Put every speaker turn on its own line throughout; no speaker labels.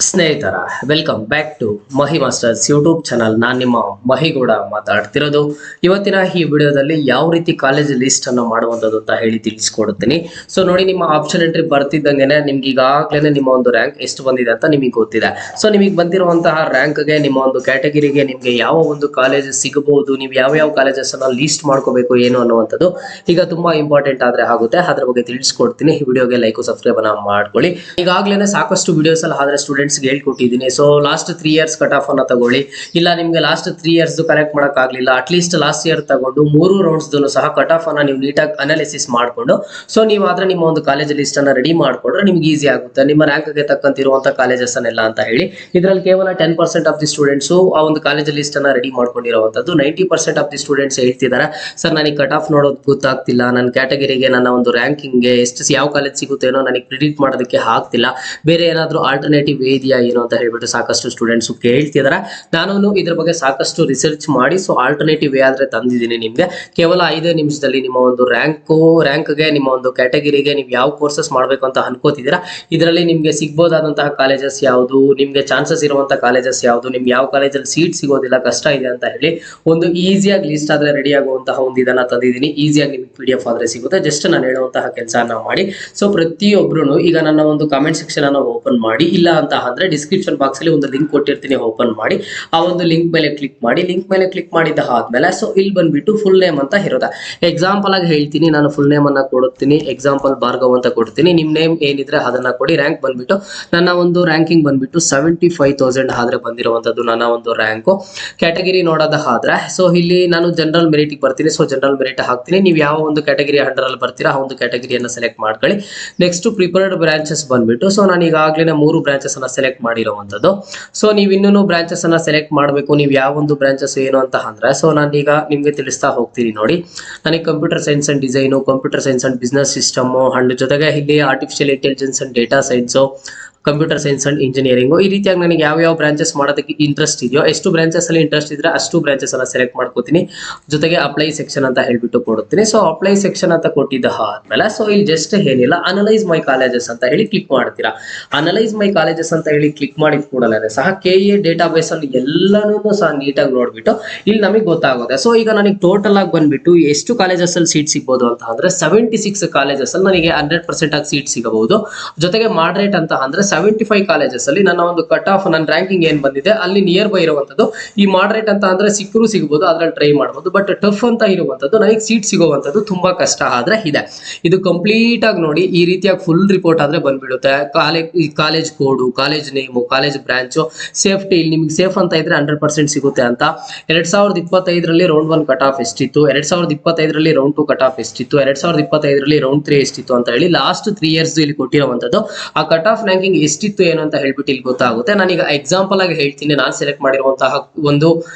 ಸ್ನೇಹಿತರ welcome back to Mahi masters YouTube channel. ನಾನು ನಿಮ್ಮ ಮಹಿಗೌಡ ಮಾತಾಡ್ತಿರೋದು. ಇವತ್ತಿನ ಈ ವಿಡಿಯೋದಲ್ಲಿ ಯಾವ ರೀತಿ ಕಾಲೇಜ್ ಲಿಸ್ಟ್ ಅನ್ನು ಮಾಡುವಂಥದ್ದು ಅಂತ ಹೇಳಿ ತಿಳಿಸ್ಕೊಡ್ತೀನಿ. ಸೊ ನೋಡಿ, ನಿಮ್ಮ ಆಪ್ಷನ್ ಎಂಟ್ರಿ ಬರ್ತಿದ್ದಂಗೆನೆ ನಿಮ್ಗೆ ಈಗಾಗಲೇ ನಿಮ್ಮ ಒಂದು ರ್ಯಾಂಕ್ ಎಷ್ಟು ಬಂದಿದೆ ಅಂತ ನಿಮಗೆ ಗೊತ್ತಿದೆ. ಸೊ ನಿಮಗೆ ಬಂದಿರುವಂತಹ ರ್ಯಾಂಕ್ಗೆ ನಿಮ್ಮ ಒಂದು ಕ್ಯಾಟಗಿರಿಗೆ ನಿಮಗೆ ಯಾವ ಒಂದು ಕಾಲೇಜ್ ಸಿಗಬಹುದು, ನೀವು ಯಾವ ಕಾಲೇಜಸ್ ಅನ್ನ ಲೀಸ್ಟ್ ಮಾಡ್ಕೋಬೇಕು ಏನು ಅನ್ನುವಂಥದ್ದು ಈಗ ತುಂಬಾ ಇಂಪಾರ್ಟೆಂಟ್ ಆದ್ರೆ ಆಗುತ್ತೆ. ಅದ್ರ ಬಗ್ಗೆ ತಿಳಿಸ್ಕೊಡ್ತೀನಿ. ಈ ವಿಡಿಯೋಗೆ ಲೈಕ್ ಸಬ್ಸ್ಕ್ರೈಬ್ ಅನ್ನ ಮಾಡ್ಕೊಳ್ಳಿ. ಈಗಾಗಲೇ ಸಾಕಷ್ಟು ವಿಡಿಯೋಸ್ ಅಲ್ಲಿ ಆದ್ರೆ ಸ್ಟೂಡೆಂಟ್ಸ್ ಹೇಳ್ಕೊಟ್ಟಿದ್ದೀನಿ. So last 3 years cut off ಅನ್ನ ತಗೊಳ್ಳಿ. ಇಲ್ಲ ನಿಮ್ಗೆ ಲಾಸ್ಟ್ 3 years ಕರೆಕ್ಟ್ ಮಾಡಕ್ ಆಗ್ಲಿಲ್ಲ, ಅಟ್ಲೀಸ್ಟ್ ಲಾಸ್ಟ್ ಇಯರ್ ತಗೊಂಡು 3 ರೌಂಡ್ಸ್ ಸಹ ಕಟ್ ಆಫ್ ಅನ್ನ ನೀವು ನೀಟಾಗಿ ಅನಾಲಿಸಿಸ್ ಮಾಡ್ಕೊಂಡು ಸೊ ನೀವಾದ್ರೆ ನಿಮ್ಮ ಒಂದು ಕಾಲೇಜ್ ಲಿಸ್ಟ್ ಅನ್ನ ರೆಡಿ ಮಾಡ್ಕೊಂಡ್ರೆ ನಿಮ್ಗೆ ಈಸಿ ಆಗುತ್ತೆ ನಿಮ್ಮ ರ್ಯಾಂಕ್ ಗೆ ತಕ್ಕಂತಿರುವಂತಹ ಕಾಲೇಜಸ್ ಅನ್ನೆಲ್ಲ ಅಂತ ಹೇಳಿ. ಇದರಲ್ಲಿ ಕೇವಲ 10% ಆಫ್ ದಿ ಸ್ಟೂಡೆಂಟ್ಸ್ ಆ ಒಂದು ಕಾಲೇಜ್ ಲಿಸ್ಟ್ ಅನ್ನ ರೆಡಿ ಮಾಡ್ಕೊಂಡಿರುವಂತದ್ದು. 90% ಆಫ್ ದಿ ಸ್ಟೂಡೆಂಟ್ಸ್ ಹೇಳ್ತಿದ್ದಾರೆ, ಸರ್ ನನಗೆ ಕಟ್ ಆಫ್ ನೋಡೋದು ಗೊತ್ತಾಗ್ತಿಲ್ಲ, ನನ್ನ ಕ್ಯಾಟಗರಿಗೆ ನನ್ನ ಒಂದು ರ್ಯಾಂಕಿಂಗ್ಗೆ ಎಷ್ಟು ಯಾವ ಕಾಲೇಜ್ ಸಿಗುತ್ತೇನೋ ನನಗೆ ಪ್ರಿಡಿಕ್ಟ್ ಮಾಡೋದಕ್ಕೆ ಆಗ್ತಿಲ್ಲ, ಬೇರೆ ಏನಾದರೂ ಆಲ್ಟರ್ನೇಟಿವ್ ಇದೆಯಾ ಏನು ಅಂತ ಹೇಳ್ಬಿಟ್ಟು ಸಾಕಷ್ಟು ಸ್ಟೂಡೆಂಟ್ಸ್ ಕೇಳ್ತಿದ್ದಾರೆ. ನಾನು ಇದ್ರ ಬಗ್ಗೆ ಸಾಕಷ್ಟು ರಿಸರ್ಚ್ ಮಾಡಿ ಸೊ ಆಲ್ಟರ್ನೇಟಿವ್ ಆದ್ರೆ ತಂದಿದ್ದೀನಿ ನಿಮ್ಗೆ. ಕೇವಲ 5 ನಿಮಿಷದಲ್ಲಿ ನಿಮ್ಮ ಒಂದು ರ್ಯಾಂಕ್ಗೆ ನಿಮ್ಮ ಒಂದು ಕ್ಯಾಟಗಿರಿಗೆ ನೀವು ಯಾವ ಕೋರ್ಸಸ್ ಮಾಡಬೇಕು ಅಂತ ಅನ್ಕೋತಿದ್ದೀರಾ, ಇದರಲ್ಲಿ ನಿಮ್ಗೆ ಸಿಗ್ಬೋದಾದಂತಹ ಕಾಲೇಜಸ್ ಯಾವುದು, ನಿಮ್ಗೆ ಚಾನ್ಸಸ್ ಇರುವಂತಹ ಕಾಲೇಜಸ್ ಯಾವುದು, ನಿಮ್ಗೆ ಯಾವ ಕಾಲೇಜಲ್ಲಿ ಸೀಟ್ ಸಿಗೋದಿಲ್ಲ, ಕಷ್ಟ ಇದೆ ಅಂತ ಹೇಳಿ ಒಂದು ಈಸಿಯಾಗಿ ಲಿಸ್ಟ್ ಆದ್ರೆ ರೆಡಿ ಆಗುವಂತಹ ಒಂದು ಇದನ್ನ ತಂದಿದ್ದೀನಿ. ಈಸಿಯಾಗಿ ನಿಮ್ಗೆ PDF ಆದ್ರೆ ಸಿಗುತ್ತೆ. ಜಸ್ಟ್ ನಾನು ಹೇಳುವಂತಹ ಕೆಲಸನ ಮಾಡಿ. ಸೊ ಪ್ರತಿಯೊಬ್ರು ಈಗ ನನ್ನ ಒಂದು ಕಾಮೆಂಟ್ ಸೆಕ್ಷನ್ ಅನ್ನು ಓಪನ್ ಮಾಡಿ, ಇಲ್ಲ ಅಂತ ಅಂದ್ರೆ ಡಿಸ್ಕ್ರಿಪ್ಷನ್ ಬಾಕ್ಸ್ ಅಲ್ಲಿ ಒಂದು ಲಿಂಕ್ ಕೊಟ್ಟಿರ್ತೀನಿ, ಓಪನ್ ಮಾಡಿ ಆ ಒಂದು ಲಿಂಕ್ ಮೇಲೆ ಕ್ಲಿಕ್ ಮಾಡಿ. ಲಿಂಕ್ ಮೇಲೆ ಕ್ಲಿಕ್ ಮಾಡಿದ ಆದ್ಮೇಲೆ ಸೊ ಇಲ್ಲಿ ಬಂದ್ಬಿಟ್ಟು ಫುಲ್ ನೇಮ್ ಅಂತ ಇರುತ್ತೆ. ಎಕ್ಸಾಂಪಲ್ ಆಗಿ ಹೇಳ್ತೀನಿ, ನಾನು ಫುಲ್ ನೇಮ್ ಅನ್ನ ಕೊಡುತ್ತೀನಿ. ಎಕ್ಸಾಂಪಲ್ ಭಾರ್ಗವ್ ಅಂತ ಕೊಡ್ತೀನಿ. ನಿಮ್ ನೇಮ್ ಏನಿದ್ರೆ ಅದನ್ನ ಕೊಡಿ. ರ್ಯಾಂಕ್ ಬಂದ್ಬಿಟ್ಟು ನನ್ನ ಒಂದು ರ್ಯಾಂಕಿಂಗ್ ಬಂದ್ಬಿಟ್ಟು 75,000 ಆದ್ರೆ ಬಂದಿರುವಂತದ್ದು ನನ್ನ ಒಂದು ರ್ಯಾಂಕು. ಕ್ಯಾಟಗಿರಿ ನೋಡೋದಾದ್ರೆ ಸೊ ಇಲ್ಲಿ ನಾನು ಜನರಲ್ ಮೆರಿಟ್ ಬರ್ತೀನಿ. ಸೊ ಜನರಲ್ ಮೆರಿಟ್ ಹಾಕ್ತೀನಿ. ನೀವು ಯಾವ ಒಂದು ಕ್ಯಾಟಗಿರಿ ಅಂಡರ್ ಅಲ್ಲಿ ಬರ್ತೀರಾ ಆ ಒಂದು ಕ್ಯಾಟಗಿರಿಯನ್ನು ಸೆಲೆಕ್ಟ್ ಮಾಡ್ಕೊಳ್ಳಿ. ನೆಕ್ಸ್ಟ್ ಪ್ರಿಫರ್ಡ್ ಬ್ರಾಂಚಸ್ ಬಂದ್ಬಿಟ್ಟು ಸೊ ನಾನು ಈಗಾಗಲೇ 3 ಬ್ರಾಂಚಸ್ ಅನ್ನ ಸೆಲೆಕ್ಟ್ ಮಾಡಿರುವಂತದ್ದು. ಸೊ ನೀವು ಇನ್ನೂ ಬ್ರಾಂಚಸ್ ಅನ್ನ ಸೆಲೆಕ್ಟ್ ಮಾಡಬೇಕು. ನೀವು ಯಾವ ಒಂದು ಬ್ರಾಂಚಸ್ ಏನು ಅಂತ ಅಂದ್ರೆ ಸೊ ನಾನೀಗ ನಿಮ್ಗೆ ತಿಳಿಸ್ತಾ ಹೋಗ್ತೀನಿ. ನೋಡಿ, ನನಗೆ computer science and design, computer science and business system and ಜೊತೆಗೆ ಇಲ್ಲಿ artificial intelligence and data science, computer science and engineering, ಈ ರೀತಿಯಾಗಿ ನನಗೆ ಯಾವ ಬ್ರಾಂಚಸ್ ಮಾಡೋದಕ್ಕೆ ಇಂಟ್ರೆಸ್ಟ್ ಇದೆಯೋ, ಎಷ್ಟು ಬ್ರಾಂಚಸ್ ಅಲ್ಲಿ ಇಂಟ್ರೆಸ್ಟ್ ಇದ್ರೆ ಅಷ್ಟು ಬ್ರಾಂಚಸ್ ಅನ್ನ ಸೆಲೆಕ್ಟ್ ಮಾಡ್ಕೋತೀನಿ. ಜೊತೆಗೆ ಅಪ್ಲೈ ಸೆಕ್ಷನ್ ಅಂತ ಹೇಳ್ಬಿಟ್ಟು ಕೊಡುತ್ತೀನಿ. ಸೊ ಅಪ್ಲೈ ಸೆಕ್ಷನ್ ಅಂತ ಕೊಟ್ಟಿದ್ದ ಆದ್ಮೇಲೆ ಸೊ ಇಲ್ಲಿ ಜಸ್ಟ್ ಏನಿಲ್ಲ, ಅನಲೈಸ್ ಮೈ ಕಾಲೇಜಸ್ ಅಂತ ಹೇಳಿ ಕ್ಲಿಕ್ ಮಾಡ್ತೀರಾ. ಅನಲೈಸ್ ಮೈ ಕಾಲೇಜಸ್ ಅಂತ ಹೇಳಿ ಕ್ಲಿಕ್ ಮಾಡಿದ ಕೂಡಲೇ ಸಹ KA ಡೇಟಾ ಬೇಸ್ ಅಲ್ಲಿ ಎಲ್ಲಾನು ಸಹ ನೀಟಾಗಿ ನೋಡ್ಬಿಟ್ಟು ಇಲ್ಲಿ ನಮಗೆ ಗೊತ್ತಾಗುತ್ತೆ. ಸೊ ಈಗ ನನಗೆ ಟೋಟಲ್ ಆಗಿ ಬಂದ್ಬಿಟ್ಟು ಎಷ್ಟು ಕಾಲೇಜಸ್ ಅಲ್ಲಿ ಸೀಟ್ ಸಿಗ್ಬೋದು ಅಂತ ಅಂದ್ರೆ 76 ಕಾಲೇಜಸ್ ಅಲ್ಲಿ ನನಗೆ 100% ಆಗಿ ಸೀಟ್ ಸಿಗಬಹುದು. ಜೊತೆಗೆ ಮಾಡ್ರೇಟ್ ಅಂತ ಅಂದ್ರೆ 75 ಕಾಲೇಜಸ್ ಅಲ್ಲಿ ನನ್ನ ಒಂದು ಕಟ್ ಆಫ್ ನನ್ನ ರ್ಯಾಂಕಿಂಗ್ ಏನ್ ಬಂದಿದೆ ಅಲ್ಲಿ ನಿಯರ್ ಬೈ ಇರುವಂತದ್ದು. ಈ ಮಾಡ್ರೇಟ್ ಅಂತ ಅಂದ್ರೆ ಸಿಕ್ಕರು ಸಿಗಬಹುದು, ಅದ್ರಲ್ಲಿ ಟ್ರೈ ಮಾಡಬಹುದು. ಬಟ್ ಟಫ್ ಅಂತ ಇರುವಂತದ್ದು ನನಗೆ ಸೀಟ್ ಸಿಗುವಂತದ್ದು ತುಂಬಾ ಕಷ್ಟ ಆದ್ರೆ ಇದೆ. ಇದು ಕಂಪ್ಲೀಟ್ ಆಗಿ ನೋಡಿ, ಈ ರೀತಿಯಾಗಿ ಫುಲ್ ರಿಪೋರ್ಟ್ ಆದ್ರೆ ಬಂದ್ಬಿಡುತ್ತೆ. College code, college name, college branch, safety, ಇಲ್ಲಿ ನಿಮ್ಗೆ ಸೇಫ್ ಅಂತ ಇದ್ರೆ 100% ಸಿಗುತ್ತೆ ಅಂತ. 2025ರಲ್ಲಿ ರೌಂಡ್ 1 ಕಟ್ ಆಫ್ ಎಷ್ಟಿತ್ತು, 2025ರಲ್ಲಿ ರೌಂಡ್ 2 ಕಟ್ ಆಫ್ ಎಷ್ಟಿತ್ತು, 2025ರಲ್ಲಿ ರೌಂಡ್ 3 ಎಷ್ಟಿತ್ತು ಅಂತ ಹೇಳಿ ಲಾಸ್ಟ್ 3 years ಇಲ್ಲಿ ಕೊಟ್ಟಿರುವಂತದ್ದು. ಆ ಕಟ್ ಆಫ್ ರ್ಯಾಂಕಿಂಗ್ ಎಷ್ಟಿತ್ತು ಏನು ಅಂತ ಹೇಳ್ಬಿಟ್ಟು ಇಲ್ಲಿ ಗೊತ್ತಾಗುತ್ತೆ. ನಾನೀಗ ಎಕ್ಸಾಂಪಲ್ ಆಗಿ ಹೇಳ್ತೀನಿ. ನಾನು ಸೆಲೆಕ್ಟ್ ಮಾಡಿರುವಂತಹ ಒಂದು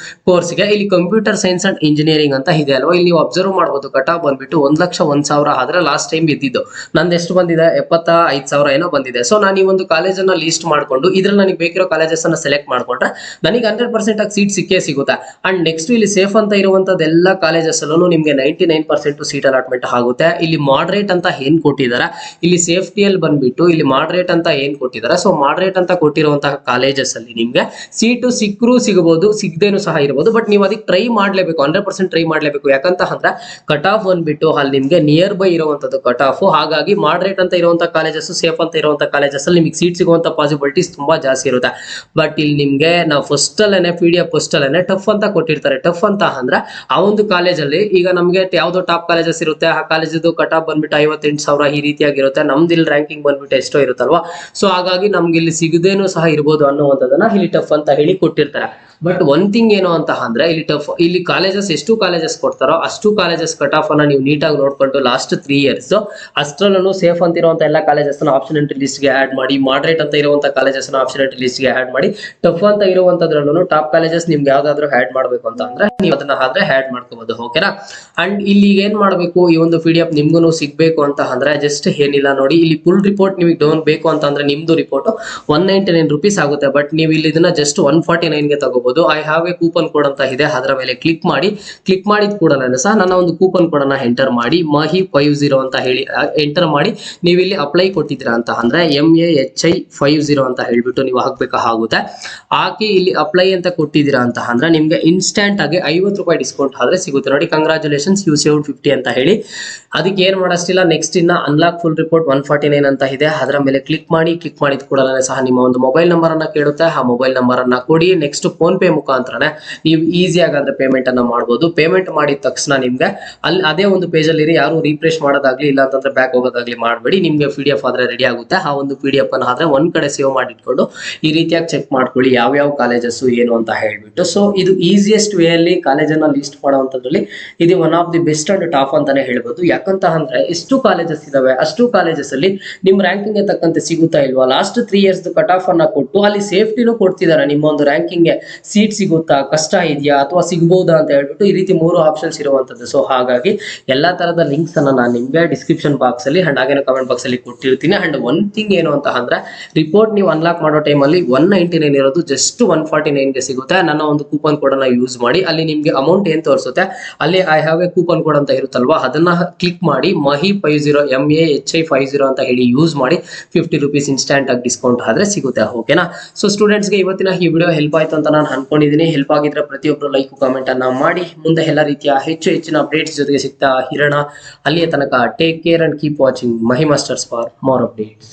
ಕೋರ್ಸ್ಗೆ ಇಲ್ಲಿ ಕಂಪ್ಯೂಟರ್ ಸೈನ್ಸ್ ಅಂಡ್ ಇಂಜಿನಿಯರಿಂಗ್ ಅಂತ ಇದೆ ಅಲ್ವಾ, ಇಲ್ಲಿ ನೀವು ಅಬ್ಸರ್ವ್ ಮಾಡಬಹುದು. ಕಟ್ ಆಫ್ ಬಂದ್ಬಿಟ್ಟು 1,01,000 ಆದ್ರೆ ಲಾಸ್ಟ್ ಟೈಮ್ ಬಿದ್ದಿದ್ದು. ನಂದು ಎಷ್ಟು ಬಂದಿದೆ, 75,000 ಏನೋ ಬಂದಿದೆ. ಸೊ ನಾನು ಈ ಒಂದು ಕಾಲೇಜನ್ನ ಲೀಸ್ಟ್ ಮಾಡ್ಕೊಂಡು ಇದ್ರಲ್ಲಿ ನನಗೆ ಬೇಕಿರೋ ಕಾಲೇಜಸ್ ಅನ್ನ ಸೆಲೆಕ್ಟ್ ಮಾಡ್ಕೊಂಡ್ರೆ ನನಗೆ 100% ಆಗಿ ಸೀಟ್ ಸಿಕ್ಕೇ ಸಿಗುತ್ತೆ. ಅಂಡ್ ನೆಕ್ಸ್ಟ್ ಇಲ್ಲಿ ಸೇಫ್ ಅಂತ ಇರುವಂತದ್ದು ಎಲ್ಲ ಕಾಲೇಜಸ್ ಅಲ್ಲೂ ನಿಮ್ಗೆ 99% ಸೀಟ್ ಅಲಾಟ್ಮೆಂಟ್ ಆಗುತ್ತೆ. ಇಲ್ಲಿ ಮಾಡ್ರೇಟ್ ಅಂತ ಏನ್ ಕೊಟ್ಟಿದ್ದಾರೆ, ಇಲ್ಲಿ ಸೇಫ್ಟಿಯಲ್ಲಿ ಬಂದ್ಬಿಟ್ಟು ಇಲ್ಲಿ ಮಾಡ್ರೇಟ್ ಅಂತ ಏನ್ ಕೊಟ್ಟಿದ್ದಾರೆ. ಸೊ ಮಾಡ್ರೇಟ್ ಅಂತ ಕೊಟ್ಟಿರುವಂತಹ ಕಾಲೇಜಸ್ ಅಲ್ಲಿ ನಿಮ್ಗೆ ಸೀಟು ಸಿಕ್ಕರೂ ಸಿಗಬಹುದು, ಸಿಗದೇನು ಸಹ ಇರಬಹುದು. ಬಟ್ ನೀವು ಅದಕ್ಕೆ ಟ್ರೈ ಮಾಡ್ಲೇಬೇಕು, 100% ಟ್ರೈ ಮಾಡ್ಲೇಬೇಕು. ಯಾಕಂತ ಅಂದ್ರೆ ಕಟ್ ಆಫ್ ಬಂದ್ಬಿಟ್ಟು ಅಲ್ಲಿ ನಿಮ್ಗೆ ನಿಯರ್ ಬೈ ಇರುವಂತದ್ದು ಕಟ್ ಆಫ್. ಹಾಗಾಗಿ ಮಾಡ್ರೇಟ್ ಅಂತ ಇರುವಂತಹ ಕಾಲೇಜಸ್, ಸೇಫ್ ಅಂತ ಇರುವಂತಹ ಕಾಲೇಜಸ್ ಅಲ್ಲಿ ನಿಮ್ಗೆ ಸೀಟ್ ಸಿಗುವಂತ ಪಾಸಿಬಿಲಿಟೀಸ್ ತುಂಬಾ ಜಾಸ್ತಿ ಇರುತ್ತೆ. ಬಟ್ ಇಲ್ಲಿ ನಿಮ್ಗೆ ನಾವು ಫಸ್ಟ್ ಅಲ್ಲೇನೆ PDF ಫಸ್ಟ್ ಅಲ್ಲೇನೆ ಟಫ್ ಅಂತ ಕೊಟ್ಟಿರ್ತಾರೆ. ಟಫ್ ಅಂತ ಅಂದ್ರೆ ಆ ಒಂದು ಕಾಲೇಜಲ್ಲಿ ಈಗ ನಮ್ಗೆ ಯಾವ್ದೋ ಟಾಪ್ ಕಾಲೇಜಸ್ ಇರುತ್ತೆ, ಆ ಕಾಲೇಜದ್ದು ಕಟ್ ಆಫ್ ಬಂದ್ಬಿಟ್ಟು 58,000 ಈ ರೀತಿಯಾಗಿರುತ್ತೆ. ನಮ್ದು ಇಲ್ಲಿ ರ್ಯಾಂಕಿಂಗ್ ಬಂದ್ಬಿಟ್ಟು ಎಷ್ಟೋ ಇರುತ್ತಲ್ವಾ. ಸೊ ಹಾಗಾಗಿ ನಮ್ಗೆ ಇಲ್ಲಿ ಸಿಗದೇನು ಸಹ ಇರ್ಬೋದು ಅನ್ನುವಂಥದ್ದನ್ನ ಇಲ್ಲಿ ಟಫ್ ಅಂತ ಹೇಳಿ ಕೊಟ್ಟಿರ್ತಾರೆ. ಬಟ್ ಒನ್ ಥಿಂಗ್ ಏನು ಅಂತ ಅಂದ್ರೆ ಇಲ್ಲಿ ಕಾಲೇಜಸ್ ಎಷ್ಟು ಕಾಲೇಜಸ್ ಕೊಡ್ತಾರೋ ಅಷ್ಟು ಕಾಲೇಜಸ್ ಕಟ್ ಆಫ್ ಅನ್ನ ನೀವು ನೀಟಾಗಿ ನೋಡ್ಕೊಂಡು ಲಾಸ್ಟ್ 3 years ಅಷ್ಟರಲ್ಲೂ ಸೇಫ್ ಅಂತ ಇರುವಂತ ಎಲ್ಲ ಕಾಲೇಜಸ್ ಆಪ್ಷನ್ ಎಂಟ್ರಿ ಲಿಸ್ಟ್ ಗೆ ಆಡ್ ಮಾಡಿ, ಮಾಡ್ರೇಟ್ ಅಂತ ಇರುವಂತ ಕಾಲೇಜಸ್ ಆಪ್ಷನ್ ಎಂಟ್ರಿ ಲಿಸ್ಟ್ ಗೆ ಆಡ್ ಮಾಡಿ, ಟಫ್ ಅಂತ ಇರುವಂತದ್ರಲ್ಲೂ ಟಾಪ್ ಕಾಲೇಜಸ್ ನಿಮ್ಗೆ ಯಾವ್ದಾದ್ರು ಆಡ್ ಮಾಡ್ಬೇಕು ಅಂತ ಅಂದ್ರೆ ನೀವು ಅದನ್ನ ಆದ್ರೆ ಆಡ್ ಮಾಡ್ಕೋಬಹುದು. ಓಕೆನಾ. ಅಂಡ್ ಇಲ್ಲಿ ಏನ್ ಮಾಡ್ಬೇಕು, ಈ ಒಂದು PDF ನಿಮ್ಗೂ ಸಿಗ್ಬೇಕು ಅಂತ ಅಂದ್ರೆ ಜಸ್ಟ್ ಏನಿಲ್ಲ ನೋಡಿ, ಇಲ್ಲಿ ಫುಲ್ ರಿಪೋರ್ಟ್ ನಿಮಗೆ ಡೌನ್ ಬೇಕು ಅಂತ ಅಂದ್ರೆ ನಿಮ್ದು ರಿಪೋರ್ಟ್ 199 rupees ಆಗುತ್ತೆ. ಬಟ್ ನೀವು ಇಲ್ಲಿ ಇದನ್ನ ಜಸ್ಟ್ 149 ಗೆ ತಗೋಬಹುದು. ನೋಡಬಹುದು. I have A coupon code ಅಂತ ಇದೆ, ಅದರ ಮೇಲೆ ಕ್ಲಿಕ್ ಮಾಡಿದ ಕೂಡಲೇ ಸಹ ನನ್ನ ಒಂದು ಕೂಪನ್ ಕೋಡ್ ಅನ್ನ ಎಂಟರ್ ಮಾಡಿ MAHI50 ಅಂತ ಹೇಳಿ ಎಂಟರ್ ಮಾಡಿ ನೀವು ಇಲ್ಲಿ ಅಪ್ಲೈ ಕೊಟ್ಟಿದ್ದೀರಾ ಅಂತ ಅಂದ್ರೆ MAHI50 ಅಂತ ಹೇಳ್ಬಿಟ್ಟು ನೀವು ಹಾಕಬೇಕಾಗುತ್ತೆ. ಹಾಕಿ ಇಲ್ಲಿ ಅಪ್ಲೈ ಅಂತ ಕೊಟ್ಟಿದ್ದೀರಾ ಅಂತ ಅಂದ್ರೆ ನಿಮ್ಗೆ ಇನ್ಸ್ಟೆಂಟ್ ಆಗಿ 50 ರೂಪಾಯಿ ಡಿಸ್ಕೌಂಟ್ ಆದ್ರೆ ಸಿಗುತ್ತೆ ನೋಡಿ. ಕಂಗ್ರಾಚುಲೇಷನ್ಸ್, ಯು ಸೇವ್ಡ್ 50 ಅಂತ ಹೇಳಿ. ಅದಕ್ಕೆ ಏನ್ ಮಾಡೋಷ್ಟಿಲ್ಲ, ನೆಕ್ಸ್ಟ್ ಇನ್ನ ಅನ್ಲಾಕ್ ಫುಲ್ ರಿಪೋರ್ಟ್ 149 ಅಂತ ಇದೆ, ಅದರ ಮೇಲೆ ಕ್ಲಿಕ್ ಮಾಡಿದ ಕೂಡಲೇ ಸಹ ನಿಮ್ಮ ಒಂದು ಮೊಬೈಲ್ ನಂಬರ್ ಅನ್ನ ಕೇಳುತ್ತೆ. ಆ ಮೊಬೈಲ್ ನಂಬರ್ ಅನ್ನ ಕೊಡಿ. ನೆಕ್ಸ್ಟ್ ಫೋನ್ ಪೇ ಮುಖಾಂತರನೇ ನೀವು ಈಸಿ ಆಗಾದ್ರೆ ಪೇಮೆಂಟ್ ಅನ್ನ ಮಾಡಬಹುದು. ಪೇಮೆಂಟ್ ಮಾಡಿದ ತಕ್ಷಣ ನಿಮ್ಗೆ ಅಲ್ಲಿ ಅದೇ ಒಂದು ಪೇಜ್ ಅಲ್ಲಿ ಯಾರು ರೀಫ್ರೆಶ್ ಮಾಡೋದಾಗ್ಲಿ ಇಲ್ಲ ಅಂತಂದ್ರೆ ಬ್ಯಾಕ್ ಹೋಗೋದಾಗ್ಲಿ ಮಾಡಬೇಡಿ. ನಿಮ್ಗೆ PDF ಆದ್ರೆ ರೆಡಿ ಆಗುತ್ತೆ. ಆ ಒಂದು PDF ಅನ್ನ ಆದ್ರೆ ಒಂದ್ ಕಡೆ ಸೇವ್ ಮಾಡಿಟ್ಕೊಂಡು ಈ ರೀತಿಯಾಗಿ ಚೆಕ್ ಮಾಡ್ಕೊಳ್ಳಿ ಯಾವ ಕಾಲೇಜಸ್ ಏನು ಅಂತ ಹೇಳ್ಬಿಟ್ಟು. ಸೊ ಇದು ಈಸಿಯೆಸ್ಟ್ ವೇ ಅಲ್ಲಿ ಕಾಲೇಜನ್ನ ಲಿಸ್ಟ್ ಮಾಡುವಂತದ್ರಲ್ಲಿ ಇದು one of the best and top ಅಂತಾನೆ ಹೇಳ್ಬೋದು. ಯಾಕಂತ ಅಂದ್ರೆ ಎಷ್ಟು ಕಾಲೇಜಸ್ ಇದಾವೆ, ಅಷ್ಟು ಕಾಲೇಜಸ್ ಅಲ್ಲಿ ನಿಮ್ ರ್ಯಾಂಕಿಂಗ್ ತಕ್ಕಂತೆ ಸಿಗುತ್ತಾ ಇಲ್ವಾ, ಲಾಸ್ಟ್ 3 years ಕಟ್ ಆಫ್ ಅನ್ನ ಕೊಟ್ಟು ಅಲ್ಲಿ ಸೇಫ್ಟಿನೂ ಕೊಡ್ತಿದ್ದಾರೆ. ನಿಮ್ಮ ಒಂದು ರ್ಯಾಂಕಿಂಗ್ ಸೀಟ್ ಸಿಗುತ್ತಾ, ಕಷ್ಟ ಇದೆಯಾ ಅಥವಾ ಸಿಗಬಹುದಾ ಅಂತ ಹೇಳ್ಬಿಟ್ಟು ಈ ರೀತಿ 3 ಆಪ್ಷನ್ಸ್ ಇರುವಂತದ್ದು. ಸೊ ಹಾಗಾಗಿ ಎಲ್ಲಾ ತರದ ಲಿಂಕ್ಸ್ ಅನ್ನ ನಾನು ನಿಮ್ಗೆ ಡಿಸ್ಕ್ರಿಪ್ಷನ್ ಬಾಕ್ಸ್ ಅಲ್ಲಿ ಅಂಡ್ ಹಾಗೆ ಕಮೆಂಟ್ ಬಾಕ್ಸ್ ಅಲ್ಲಿ ಕೊಟ್ಟಿರ್ತೀನಿ. ಅಂಡ್ ಒನ್ ಥಿಂಗ್ ಏನು ಅಂತ ಅಂದ್ರೆ ರಿಪೋರ್ಟ್ ನೀವು ಅನ್ಲಾಕ್ ಮಾಡೋ ಟೈಮ್ ಅಲ್ಲಿ 199 ಇರೋದು ಜಸ್ಟ್ 149 ಗೆ ಸಿಗುತ್ತೆ. ನನ್ನ ಒಂದು ಕೂಪನ್ ಕೋಡ್ ಅನ್ನ ಯೂಸ್ ಮಾಡಿ ಅಲ್ಲಿ ನಿಮ್ಗೆ ಅಮೌಂಟ್ ಏನ್ ತೋರಿಸುತ್ತೆ ಅಲ್ಲಿ I have A coupon code ಅಂತ ಇರುತ್ತಲ್ವಾ, ಅದನ್ನ ಕ್ಲಿಕ್ ಮಾಡಿ MAHI50 ಅಂತ ಹೇಳಿ ಯೂಸ್ ಮಾಡಿ 50 ರೂಪೀಸ್ ಇನ್ಸ್ಟೆಂಟ್ ಆಗಿ ಡಿಸ್ಕೌಂಟ್ ಆದ್ರೆ ಸಿಗುತ್ತೆ. ಓಕೆನಾ? ಸೊ ಸ್ಟೂಡೆಂಟ್ಸ್ ಗೆ ಇವತ್ತಿನ ಈ ವಿಡಿಯೋ ಹೆಲ್ಪ್ ಆಯ್ತು ಅಂತ ನಾನು ಅನ್ಕೊಂಡಿದ್ದೀನಿ. ಹೆಲ್ಪ್ ಆಗಿದ್ರೆ ಪ್ರತಿಯೊಬ್ಬರು ಲೈಕ್ ಕಾಮೆಂಟ್ ಅನ್ನ ಮಾಡಿ. ಮುಂದೆ ಎಲ್ಲ ರೀತಿಯ ಹೆಚ್ಚಿನ ಅಪ್ಡೇಟ್ಸ್ ಜೊತೆಗೆ ಸಿಗ್ತಾ ಇರೋಣ. ಅಲ್ಲಿಯ ತನಕ take care and keep watching Mahi masters for more updates.